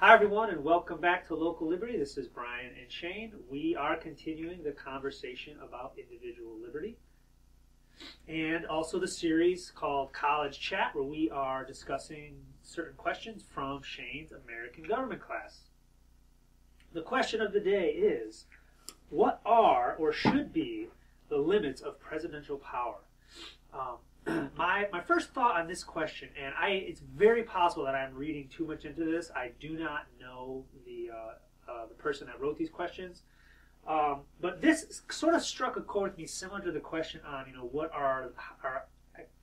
Hi, everyone, and welcome back to Local Liberty. This is Brian and Shane. We are continuing the conversation about individual liberty and also the series called College Chat, where we are discussing certain questions from Shane's American government class. The question of the day is, what are or should be the limits of presidential power? My first thought on this question, and it's very possible that I'm reading too much into this. I do not know the person that wrote these questions, but this sort of struck a chord with me, similar to the question on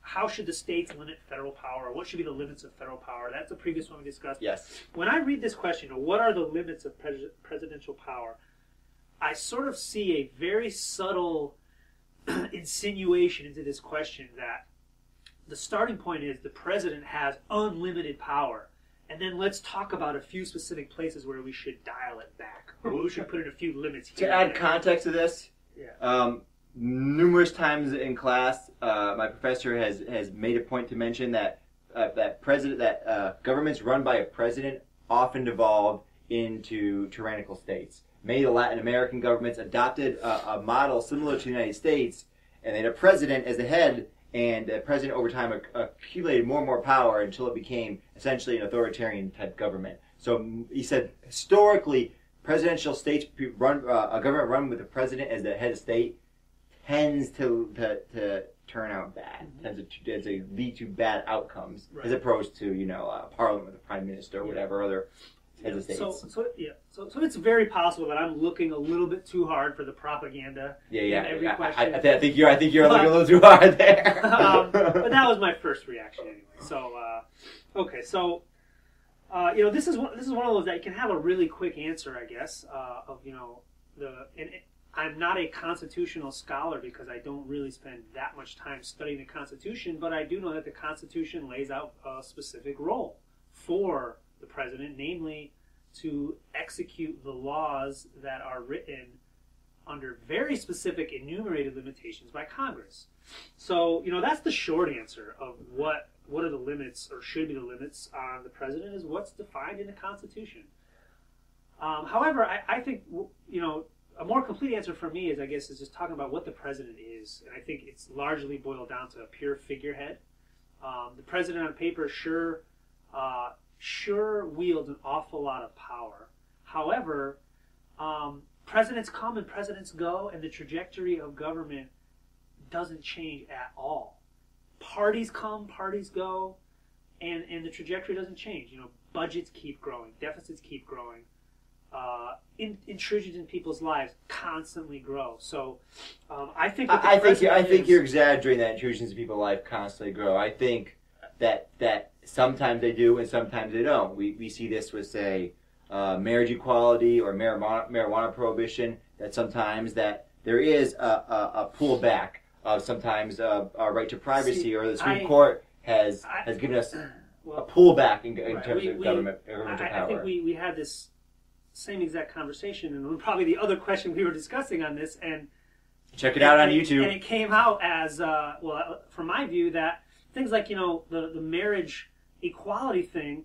how should the states limit federal power? What should be the limits of federal power? That's the previous one we discussed. Yes. When I read this question, what are the limits of presidential power? I sort of see a very subtle insinuation into this question that the starting point is the president has unlimited power, and then let's talk about a few specific places where we should dial it back, or we should put in a few limits here. To add context to this, numerous times in class, my professor has made a point to mention that governments run by a president often devolve into tyrannical states. Many of the Latin American governments adopted a model similar to the United States, and they had a president as the head, and the president over time accumulated more and more power until it became essentially an authoritarian type government. So he said historically, presidential states run a government run with the president as the head of state tends to turn out bad, tends to lead to bad outcomes, as opposed to a parliament with a prime minister or whatever other. So it's very possible that I'm looking a little bit too hard for the propaganda. Every question. I think you're looking a little too hard there. But that was my first reaction anyway. So this is one of those that you can have a really quick answer, I guess. I'm not a constitutional scholar because I don't really spend that much time studying the Constitution, but I do know that the Constitution lays out a specific role for the president, namely to execute the laws that are written under very specific enumerated limitations by Congress. So, that's the short answer of what are the limits, or should be the limits on the president, is what's defined in the Constitution. However, I think, a more complete answer for me is just talking about what the president is. And I think it's largely boiled down to a pure figurehead. The president on paper sure wields an awful lot of power. However, presidents come and presidents go, and the trajectory of government doesn't change at all. Parties come, parties go, and the trajectory doesn't change. Budgets keep growing, deficits keep growing, intrusions in people's lives constantly grow. So, I think you're exaggerating that intrusions in people's life constantly grow. I think that sometimes they do and sometimes they don't. We see this with, say, marriage equality or marijuana prohibition, that sometimes that there is a pullback of sometimes a right to privacy, or the Supreme Court has given us a pullback in terms of governmental power. I think we had this same exact conversation, and probably the other question we were discussing on this, and check it out on YouTube. And it came out as, from my view, that things like, the marriage equality thing,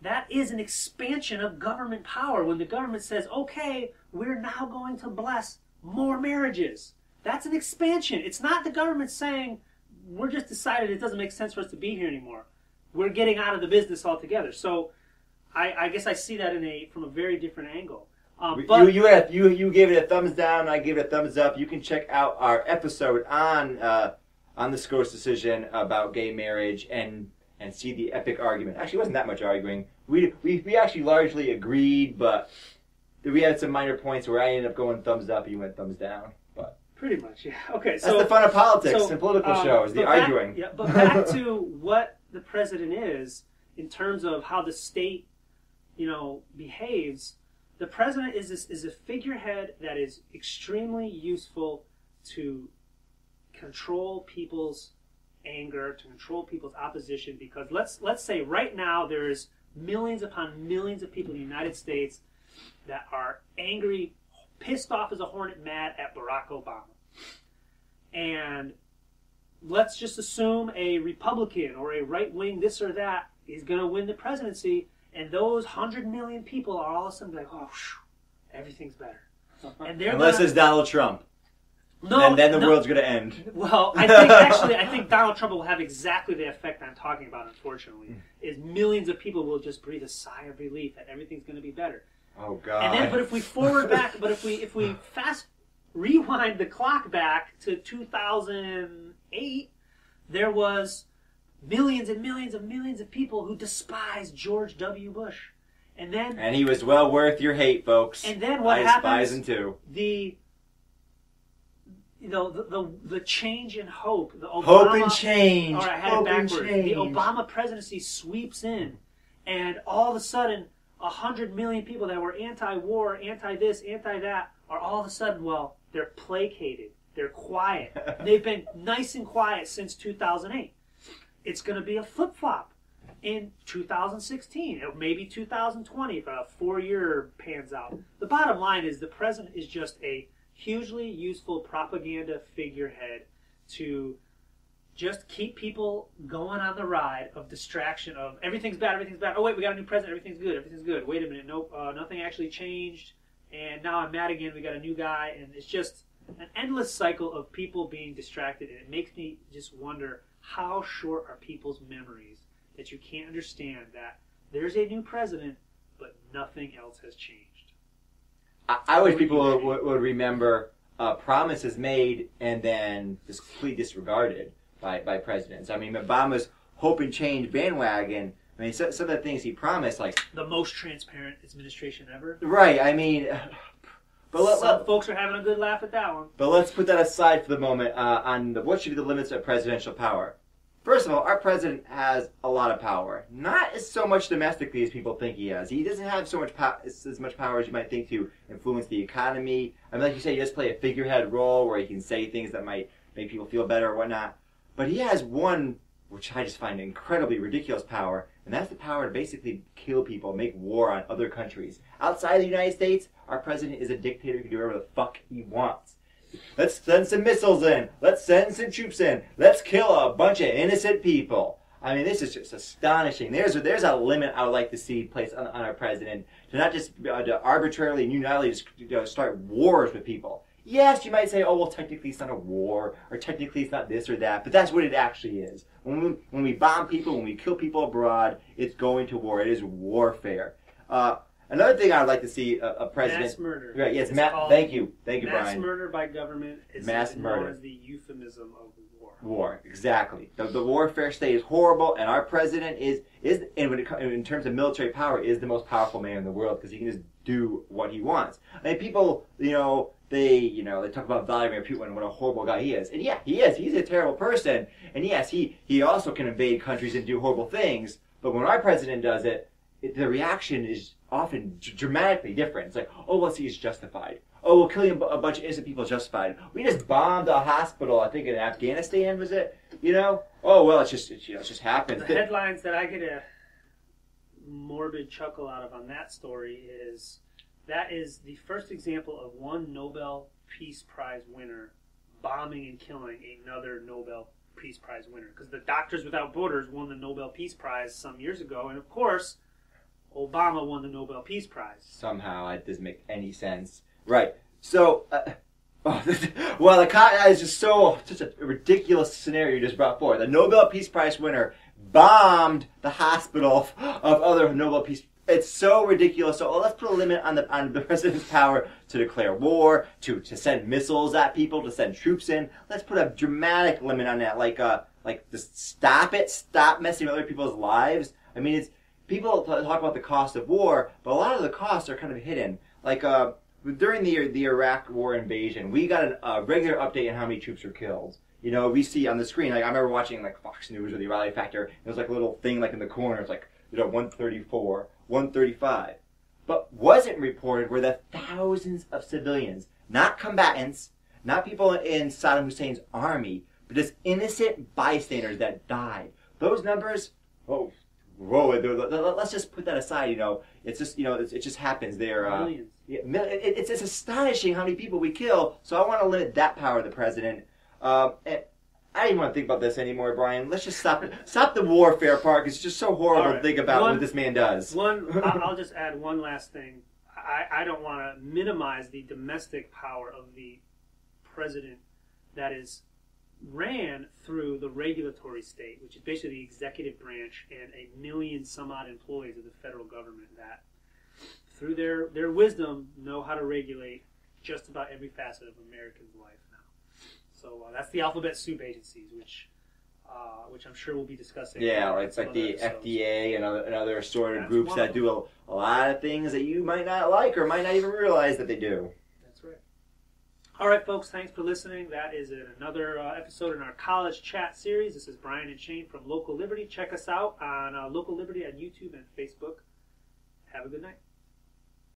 that is an expansion of government power. When the government says, okay, we're now going to bless more marriages, that's an expansion. It's not the government saying, we're just decided it doesn't make sense for us to be here anymore. We're getting out of the business altogether. So I guess I see that from a very different angle. But you gave it a thumbs down, I gave it a thumbs up. You can check out our episode on the Scores decision about gay marriage and see the epic argument. Actually, it wasn't that much arguing. We actually largely agreed, but we had some minor points where I ended up going thumbs up and you went thumbs down. But pretty much, yeah. Okay, that's the fun of politics and political shows, the arguing. But back to what the president is in terms of how the state, behaves. The president is a figurehead that is extremely useful to control people's anger, to control people's opposition, because let's say right now there's millions upon millions of people in the United States that are angry, pissed off as a hornet, mad at Barack Obama. And let's just assume a Republican or a right-wing this or that is going to win the presidency, And those 100 million people are all of a sudden like, oh, everything's better. And they're unless it's Donald Trump. No, then the world's going to end. Well, I think Donald Trump will have exactly the effect I'm talking about, unfortunately, is millions of people will just breathe a sigh of relief that everything's going to be better. Oh, God. And then, but if we if we rewind the clock back to 2008, there was millions and millions and millions of people who despised George W. Bush. And he was well worth your hate, folks. And then what happens? I despise him too. The change in hope. The Obama, hope and change. All right, I had it backwards. The Obama presidency sweeps in, and all of a sudden, 100 million people that were anti-war, anti-this, anti-that, are all of a sudden, well, they're placated. They're quiet. They've been nice and quiet since 2008. It's going to be a flip-flop in 2016, or maybe 2020 if a 4-year pans out. The bottom line is the president is just a hugely useful propaganda figurehead to just keep people going on the ride of distraction of everything's bad, everything's bad. Oh, wait, we got a new president, everything's good, everything's good. Wait a minute, nope, nothing actually changed, and now I'm mad again, we got a new guy, and it's just an endless cycle of people being distracted, and it makes me just wonder how short are people's memories that you can't understand that there's a new president, but nothing else has changed. I wish people would remember promises made and then just completely disregarded by presidents. I mean, Obama's hope and change bandwagon, I mean, some of the things he promised, like... The most transparent administration ever. Right, I mean... But some folks are having a good laugh at that one. But let's put that aside for the moment on what should be the limits of presidential power. First of all, our president has a lot of power. Not so much domestically as people think he has. He doesn't have so much as much power as you might think to influence the economy. I mean, like you say, he does play a figurehead role where he can say things that might make people feel better or whatnot. But he has one, which I just find incredibly ridiculous power, and that's the power to basically kill people, make war on other countries. Outside of the United States, our president is a dictator who can do whatever the fuck he wants. Let's send some missiles in. Let's send some troops in. Let's kill a bunch of innocent people. I mean, this is just astonishing. There's a limit I would like to see placed on our president to not just to arbitrarily and unilaterally just start wars with people. Yes, you might say, oh, well, technically it's not a war, or technically it's not this or that, but that's what it actually is. When we bomb people, when we kill people abroad, it's going to war. It is warfare. Another thing I would like to see a president... Mass murder. Right, yes, thank you, Brian. Mass murder by government is known as the euphemism of war. War, exactly. The warfare state is horrible, and our president is in terms of military power, is the most powerful man in the world because he can just do what he wants. I mean, people, they talk about Vladimir Putin and what a horrible guy he is. And yeah, he is. He's a terrible person. And yes, he also can invade countries and do horrible things. But when our president does it, the reaction is often dramatically different. It's like, oh, well, he's justified. Oh, well, killing a bunch of innocent people is justified. We just bombed a hospital, I think in Afghanistan, was it? Oh, well, it just happens. The headlines that I get a morbid chuckle out of on that story is that is the first example of one Nobel Peace Prize winner bombing and killing another Nobel Peace Prize winner. Because the Doctors Without Borders won the Nobel Peace Prize some years ago, and of course, Obama won the Nobel Peace Prize. Somehow, it doesn't make any sense. Right. So, that is just such a ridiculous scenario you just brought forward. The Nobel Peace Prize winner bombed the hospital of other Nobel Peace. It's so ridiculous. So let's put a limit on the president's power to declare war, to send missiles at people, to send troops in. Let's put a dramatic limit on that, like just stop it, stop messing with other people's lives. I mean, it's people talk about the cost of war, but a lot of the costs are kind of hidden. Like during the Iraq War invasion, we got a regular update on how many troops were killed. We see on the screen, like I remember watching like Fox News or the O'Reilly Factor. It was like a little thing like in the corner. It's like 134, 135. But wasn't reported were the thousands of civilians, not combatants, not people in Saddam Hussein's army, but just innocent bystanders that died. Those numbers, whoa, let's just put that aside. It's just it just happens. They're millions. It's astonishing how many people we kill. So I want to limit that power of the president. And I don't even want to think about this anymore, Brian. Let's just stop the warfare part. 'Cause it's just so horrible to think about what this man does. I'll just add one last thing. I don't want to minimize the domestic power of the president that is ran through the regulatory state, which is basically the executive branch and a million some odd employees of the federal government that, through their wisdom, know how to regulate just about every facet of Americans' life now. So that's the alphabet soup agencies, which I'm sure we'll be discussing. Yeah, it's like the FDA and other sort of groups that do a lot of things that you might not like or might not even realize that they do. That's right. All right, folks, thanks for listening. That is another episode in our College Chat series. This is Brian and Shane from Local Liberty. Check us out on Local Liberty on YouTube and Facebook. Have a good night.